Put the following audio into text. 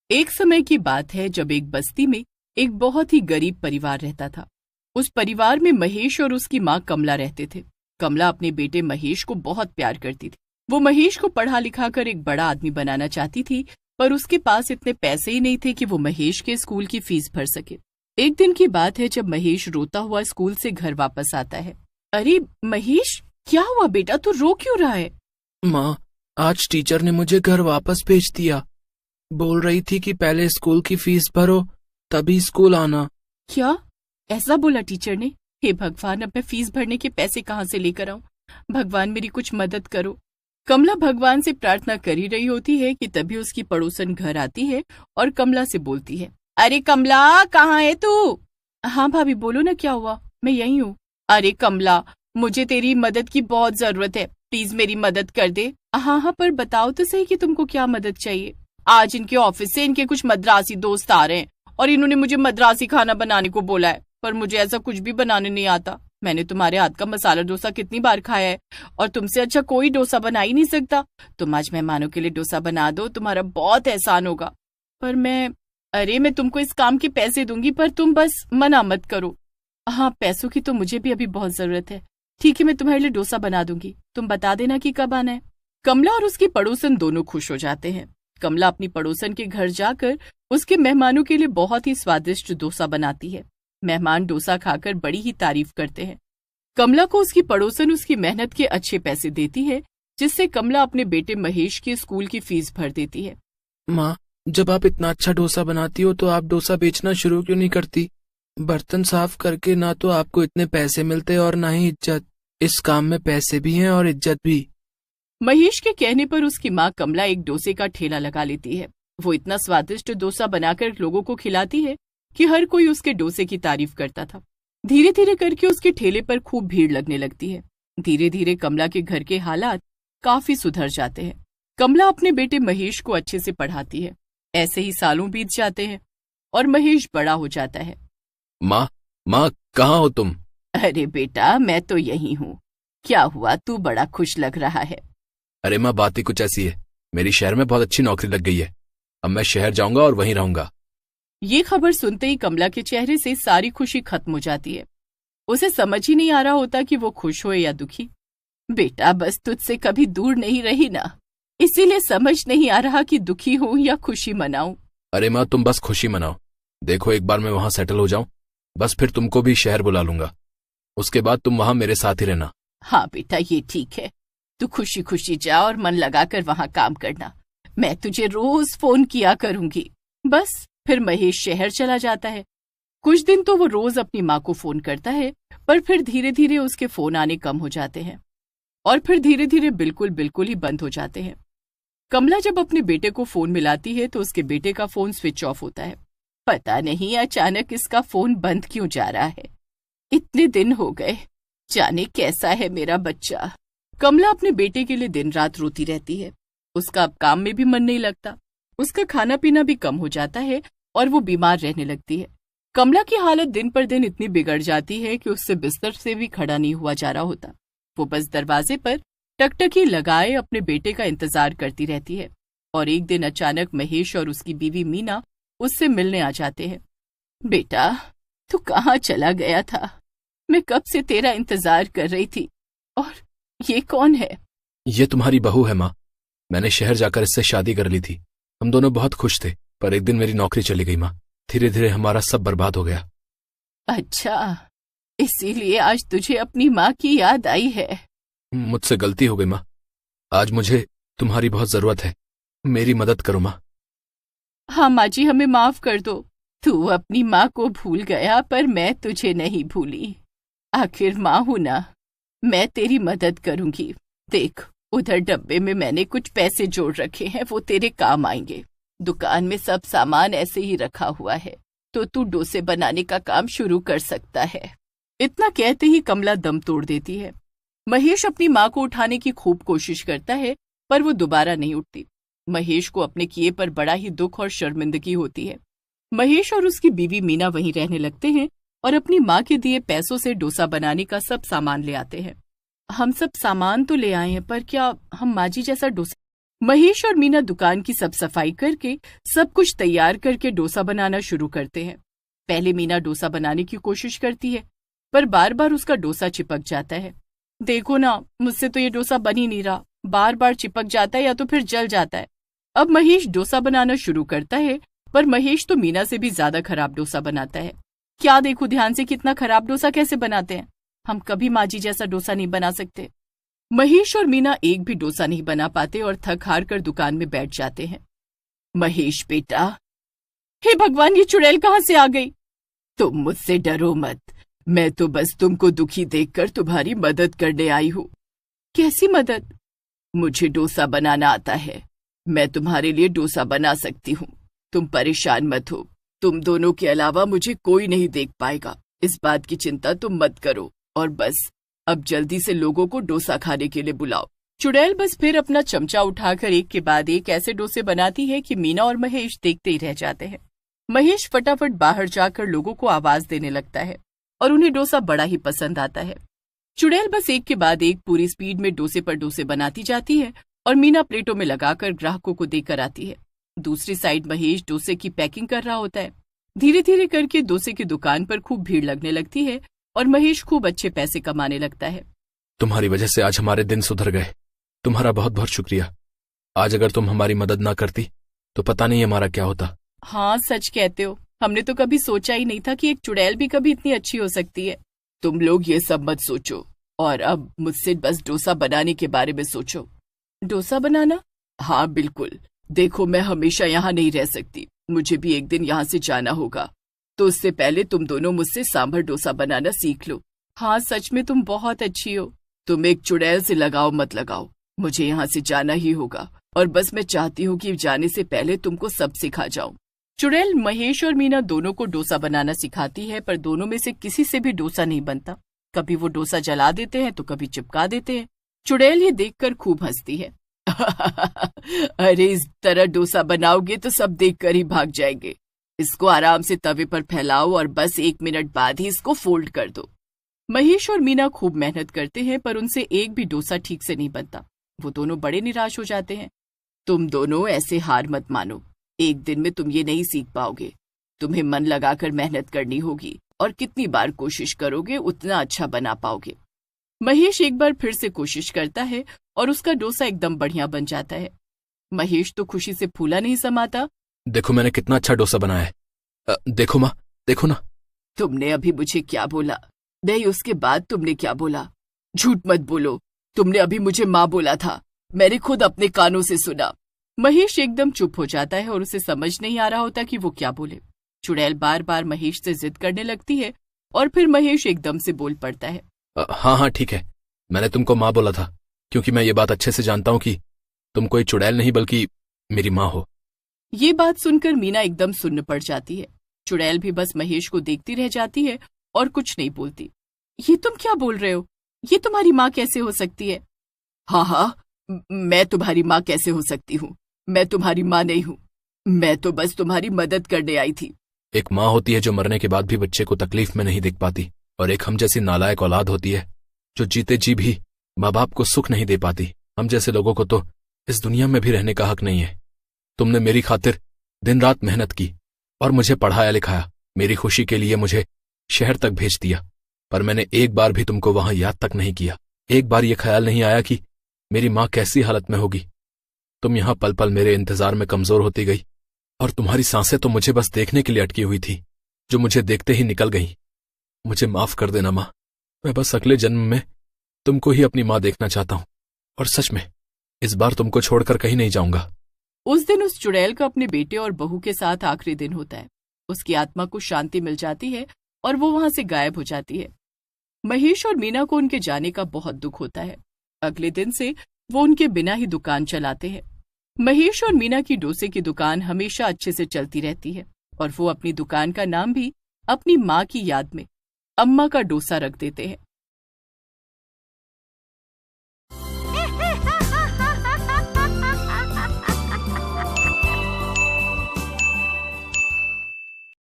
एक समय की बात है जब एक बस्ती में एक बहुत ही गरीब परिवार रहता था। उस परिवार में महेश और उसकी माँ कमला रहते थे। कमला अपने बेटे महेश को बहुत प्यार करती थी। वो महेश को पढ़ा लिखा कर एक बड़ा आदमी बनाना चाहती थी, पर उसके पास इतने पैसे ही नहीं थे कि वो महेश के स्कूल की फीस भर सके। एक दिन की बात है जब महेश रोता हुआ स्कूल से घर वापस आता है। अरे महेश, क्या हुआ बेटा, तू रो क्यों रहा है? माँ, आज टीचर ने मुझे घर वापस भेज दिया। बोल रही थी कि पहले स्कूल की फीस भरो तभी स्कूल आना। क्या ऐसा बोला टीचर ने? हे भगवान, अब मैं फीस भरने के पैसे कहाँ से लेकर आऊं? भगवान मेरी कुछ मदद करो। कमला भगवान से प्रार्थना कर ही रही होती है कि तभी उसकी पड़ोसन घर आती है और कमला से बोलती है, अरे कमला, कहाँ है तू? हाँ भाभी, बोलो ना, क्या हुआ? मैं यही हूँ। अरे कमला, मुझे तेरी मदद की बहुत जरूरत है, प्लीज मेरी मदद कर दे। हाँ हाँ, पर बताओ तो सही कि तुमको क्या मदद चाहिए। आज इनके ऑफिस से इनके कुछ मद्रासी दोस्त आ रहे हैं और इन्होंने मुझे मद्रासी खाना बनाने को बोला है, पर मुझे ऐसा कुछ भी बनाने नहीं आता। मैंने तुम्हारे हाथ का मसाला डोसा कितनी बार खाया है और तुमसे अच्छा कोई डोसा बना ही नहीं सकता। तुम आज मेहमानों के लिए डोसा बना दो, तुम्हारा बहुत एहसान होगा। पर मैं तुमको इस काम के पैसे दूंगी, पर तुम बस मना मत करो। हाँ, पैसों की तो मुझे भी अभी बहुत जरूरत है। ठीक है, मैं तुम्हारे लिए डोसा बना दूंगी, तुम बता देना कि कब आना है। कमला और उसकी पड़ोसन दोनों खुश हो जाते हैं। कमला अपनी पड़ोसन के घर जाकर उसके मेहमानों के लिए बहुत ही स्वादिष्ट डोसा बनाती है। मेहमान डोसा खाकर बड़ी ही तारीफ करते हैं। कमला को उसकी पड़ोसन उसकी मेहनत के अच्छे पैसे देती है, जिससे कमला अपने बेटे महेश के स्कूल की फीस भर देती है। माँ, जब आप इतना अच्छा डोसा बनाती हो तो आप डोसा बेचना शुरू क्यों नहीं करती? बर्तन साफ करके ना तो आपको इतने पैसे मिलते और ना ही इज्जत। इस काम में पैसे भी हैं और इज्जत भी। महेश के कहने पर उसकी माँ कमला एक डोसे का ठेला लगा लेती है। वो इतना स्वादिष्ट डोसा बनाकर लोगों को खिलाती है कि हर कोई उसके डोसे की तारीफ करता था। धीरे धीरे करके उसके ठेले पर खूब भीड़ लगने लगती है। धीरे धीरे कमला के घर के हालात काफी सुधर जाते हैं। कमला अपने बेटे महेश को अच्छे से पढ़ाती है। ऐसे ही सालों बीत जाते हैं और महेश बड़ा हो जाता है। माँ, माँ, कहाँ हो तुम? अरे बेटा, मैं तो यही हूँ। क्या हुआ, तू बड़ा खुश लग रहा है? अरे माँ, बात ही कुछ ऐसी है। मेरी शहर में बहुत अच्छी नौकरी लग गई है। अब मैं शहर जाऊंगा और वहीं रहूंगा। ये खबर सुनते ही कमला के चेहरे से सारी खुशी खत्म हो जाती है। उसे समझ ही नहीं आ रहा होता कि वो खुश हो या दुखी। बेटा, बस तुझसे कभी दूर नहीं रही ना, इसीलिए समझ नहीं आ रहा कि दुखी हूँ या खुशी मनाऊं। अरे माँ, तुम बस खुशी मनाओ। देखो, एक बार मैं वहां सेटल हो जाऊं, बस फिर तुमको भी शहर बुला लूंगा। उसके बाद तुम वहां मेरे साथ ही रहना। हाँ बेटा, ये ठीक है। तू खुशी खुशी जा और मन लगाकर वहां काम करना। मैं तुझे रोज फोन किया करूंगी। बस फिर महेश शहर चला जाता है। कुछ दिन तो वो रोज अपनी माँ को फोन करता है, पर फिर धीरे धीरे उसके फोन आने कम हो जाते हैं और फिर धीरे धीरे बिल्कुल ही बंद हो जाते हैं। कमला जब अपने बेटे को फोन मिलाती है तो उसके बेटे का फोन स्विच ऑफ होता है। पता नहीं अचानक इसका फोन बंद क्यों जा रहा है। इतने दिन हो गए, जाने कैसा है मेरा बच्चा। कमला अपने बेटे के लिए दिन रात रोती रहती है। उसका अब काम में भी मन नहीं लगता। उसका खाना पीना भी कम हो जाता है और वो बीमार रहने लगती है। कमला की हालत दिन पर दिन इतनी बिगड़ जाती है कि उससे बिस्तर से भी खड़ा नहीं हुआ जा रहा होता। वो बस दरवाजे पर टकटकी लगाए अपने बेटे का इंतजार करती रहती है। और एक दिन अचानक महेश और उसकी बीवी मीना उससे मिलने आ जाते हैं। बेटा, तू कहाँ चला गया था? मैं कब से तेरा इंतजार कर रही थी। और ये कौन है? ये तुम्हारी बहू है माँ। मैंने शहर जाकर इससे शादी कर ली थी। हम दोनों बहुत खुश थे, पर एक दिन मेरी नौकरी चली गई माँ। धीरे धीरे हमारा सब बर्बाद हो गया। अच्छा, इसीलिए आज तुझे अपनी माँ की याद आई है। मुझसे गलती हो गई माँ। आज मुझे तुम्हारी बहुत जरूरत है। मेरी मदद करो माँ। हाँ माँ जी, हमें माफ कर दो। तू अपनी माँ को भूल गया, पर मैं तुझे नहीं भूली। आखिर माँ हूं ना, मैं तेरी मदद करूंगी। देख, उधर डब्बे में मैंने कुछ पैसे जोड़ रखे हैं, वो तेरे काम आएंगे। दुकान में सब सामान ऐसे ही रखा हुआ है, तो तू डोसे बनाने का काम शुरू कर सकता है। इतना कहते ही कमला दम तोड़ देती है। महेश अपनी माँ को उठाने की खूब कोशिश करता है, पर वो दोबारा नहीं उठती। महेश को अपने किए पर बड़ा ही दुख और शर्मिंदगी होती है। महेश और उसकी बीवी मीना वहीं रहने लगते हैं और अपनी माँ के दिए पैसों से डोसा बनाने का सब सामान ले आते हैं। हम सब सामान तो ले आए हैं, पर क्या हम माँ जी जैसा डोसा महेश और मीना दुकान की सब सफाई करके सब कुछ तैयार करके डोसा बनाना शुरू करते हैं। पहले मीना डोसा बनाने की कोशिश करती है, पर बार बार उसका डोसा चिपक जाता है। देखो ना, मुझसे तो ये डोसा बन ही नहीं रहा, बार बार चिपक जाता है या तो फिर जल जाता है। अब महेश डोसा बनाना शुरू करता है, पर महेश तो मीना से भी ज्यादा खराब डोसा बनाता है। क्या देखो ध्यान से कितना खराब डोसा कैसे बनाते हैं। हम कभी माँ जी जैसा डोसा नहीं बना सकते। महेश और मीना एक भी डोसा नहीं बना पाते और थक हार कर दुकान में बैठ जाते हैं। महेश बेटा, हे भगवान, ये चुड़ैल कहाँ से आ गई? तुम मुझसे डरो मत, मैं तो बस तुमको दुखी देखकर तुम्हारी मदद करने आई हूँ। कैसी मदद? मुझे डोसा बनाना आता है, मैं तुम्हारे लिए डोसा बना सकती हूँ। तुम परेशान मत हो, तुम दोनों के अलावा मुझे कोई नहीं देख पाएगा, इस बात की चिंता तुम मत करो। और बस अब जल्दी से लोगों को डोसा खाने के लिए बुलाओ। चुड़ैल बस फिर अपना चमचा उठाकर एक के बाद एक ऐसे डोसे बनाती है कि मीना और महेश देखते ही रह जाते हैं। महेश फटाफट बाहर जाकर लोगों को आवाज देने लगता है और उन्हें डोसा बड़ा ही पसंद आता है। चुड़ैल बस एक के बाद एक पूरी स्पीड में डोसे पर डोसे बनाती जाती है और मीना प्लेटों में लगाकर ग्राहकों को देकर आती है। दूसरी साइड महेश डोसे की पैकिंग कर रहा होता है। धीरे धीरे करके डोसे की दुकान पर खूब भीड़ लगने लगती है और महेश खूब अच्छे पैसे कमाने लगता है। तुम्हारी वजह से आज हमारे दिन सुधर गए, तुम्हारा बहुत बहुत शुक्रिया। आज अगर तुम हमारी मदद ना करती तो पता नहीं हमारा क्या होता। हाँ, सच कहते हो, हमने तो कभी सोचा ही नहीं था कि एक चुड़ैल भी कभी इतनी अच्छी हो सकती है। तुम लोग ये सब मत सोचो और अब मुझसे बस डोसा बनाने के बारे में सोचो। डोसा बनाना? हाँ बिल्कुल। देखो, मैं हमेशा यहाँ नहीं रह सकती, मुझे भी एक दिन यहाँ से जाना होगा, तो उससे पहले तुम दोनों मुझसे सांभर डोसा बनाना सीख लो। हाँ, सच में तुम बहुत अच्छी हो। तुम एक चुड़ैल से लगाओ मत लगाओ, मुझे यहाँ से जाना ही होगा और बस मैं चाहती हूँ कि जाने से पहले तुमको सब सिखा जाऊं। चुड़ैल महेश और मीना दोनों को डोसा बनाना सिखाती है, पर दोनों में से किसी से भी डोसा नहीं बनता। कभी वो डोसा जला देते हैं तो कभी चिपका देते हैं। चुड़ैल ये देखकर खूब हंसती है। अरे, इस तरह डोसा बनाओगे तो सब देखकर ही भाग जाएंगे। इसको आराम से तवे पर फैलाओ और बस 1 मिनट बाद ही इसको फोल्ड कर दो। महेश और मीना खूब मेहनत करते हैं, पर उनसे एक भी डोसा ठीक से नहीं बनता। वो दोनों बड़े निराश हो जाते हैं। तुम दोनों ऐसे हार मत मानो, एक दिन में तुम ये नहीं सीख पाओगे। तुम्हें मन लगाकर मेहनत करनी होगी और कितनी बार कोशिश करोगे उतना अच्छा बना पाओगे। महेश एक बार फिर से कोशिश करता है और उसका डोसा एकदम बढ़िया बन जाता है। महेश तो खुशी से फूला नहीं समाता। देखो मैंने कितना अच्छा डोसा बनाया है। देखो माँ, देखो ना। तुमने अभी मुझे क्या बोला? नहीं, उसके बाद तुमने क्या बोला? झूठ मत बोलो, तुमने अभी मुझे माँ बोला था, मैंने खुद अपने कानों से सुना। महेश एकदम चुप हो जाता है और उसे समझ नहीं आ रहा होता कि वो क्या बोले। चुड़ैल बार बार महेश से जिद करने लगती है और फिर महेश एकदम से बोल पड़ता है। हाँ हाँ ठीक है, मैंने तुमको माँ बोला था, क्योंकि मैं ये बात अच्छे से जानता हूँ कि तुम कोई चुड़ैल नहीं बल्कि मेरी माँ हो। ये बात सुनकर मीना एकदम सुन्न पड़ जाती है। चुड़ैल भी बस महेश को देखती रह जाती है और कुछ नहीं बोलती। ये तुम क्या बोल रहे हो? ये तुम्हारी माँ कैसे हो सकती है? हाँ, मैं तुम्हारी माँ कैसे हो सकती हूँ? मैं तुम्हारी माँ नहीं हूँ, मैं तो बस तुम्हारी मदद करने आई थी। एक माँ होती है जो मरने के बाद भी बच्चे को तकलीफ में नहीं देख पाती, और एक हम जैसी नालायक औलाद होती है जो जीते जी भी माँ बाप को सुख नहीं दे पाती। हम जैसे लोगों को तो इस दुनिया में भी रहने का हक नहीं है। तुमने मेरी खातिर दिन रात मेहनत की और मुझे पढ़ाया लिखाया, मेरी खुशी के लिए मुझे शहर तक भेज दिया, पर मैंने एक बार भी तुमको वहां याद तक नहीं किया। एक बार ये ख्याल नहीं आया कि मेरी माँ कैसी हालत में होगी। तुम यहाँ पल पल मेरे इंतजार में कमजोर होती गई और तुम्हारी सांसें तो मुझे बस देखने के लिए अटकी हुई थी, जो मुझे देखते ही निकल गई। मुझे माफ कर देना माँ, मैं बस अगले जन्म में तुमको ही अपनी माँ देखना चाहता हूँ, और सच में इस बार तुमको छोड़कर कहीं नहीं जाऊंगा। उस दिन उस चुड़ैल का अपने बेटे और बहू के साथ आखिरी दिन होता है। उसकी आत्मा को शांति मिल जाती है और वो वहां से गायब हो जाती है। महेश और मीना को उनके जाने का बहुत दुख होता है। अगले दिन से वो उनके बिना ही दुकान चलाते हैं। महेश और मीना की डोसे की दुकान हमेशा अच्छे से चलती रहती है और वो अपनी दुकान का नाम भी अपनी माँ की याद में अम्मा का डोसा रख देते हैं।